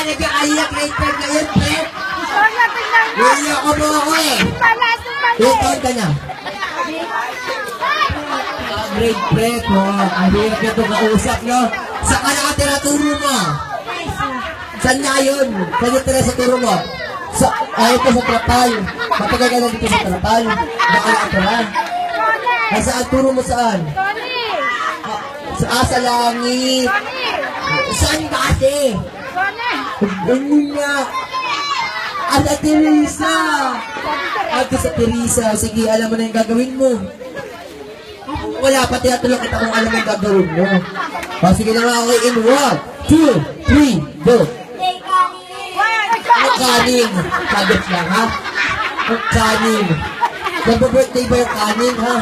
nag-aayak grade 5 na yun, pre. Sonia, tingnan mo. Iiyak ko mo ako eh. Mali. Ilang taon ka na? Grade prep, ang hirap na itong kausap, no? Saan ka nakatira turo mo? Saan nga yun? Saan yung tira sa turo mo? Ito sa Trapal. Matagal ka na dito sa Trapal. Baka nakatira. Ay, saan turo mo saan? Sa langit. Saan kasi? Ano nga? Ate Teresa. Ate sa Teresa. Sige, alam mo na yung gagawin mo. Wala pa, tinatulong kita kung alam mo yung gagawin mo. Sige na nga ako in 1, 2, 3, go! Ang kanin. Sagot lang, ha? Ang kanin. Nagpa-birthday ba yung kanin, ha?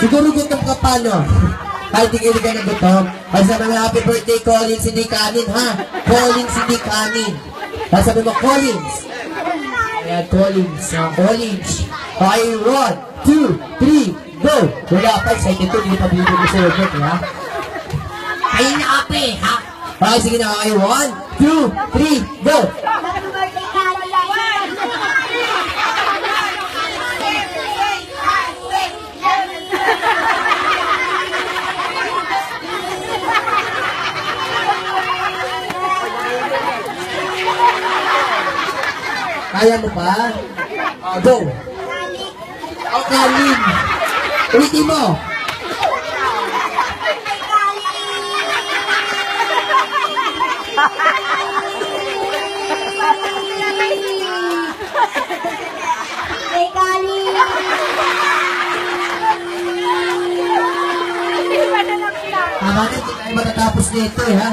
Siguro gutom ka pa, no? Kahit hindi ka na gutom. Ay sabi mo, happy birthday, Collins, hindi kanin, ha? Collins, hindi kanin. Ay sabi mo, Collins. Ayan, Collins. Collins. Okay, 1, 2, 3, go! Wala pa, excited to, hindi pa bibig mo sa robot, ha? Ayun na kape, ha? Okay, sige na, okay, 1, 2, 3, go! Kaya mo pa? Go! Ang kanin! Ulitin mo! Tama na, hindi tayo matatapos nito eh, ha?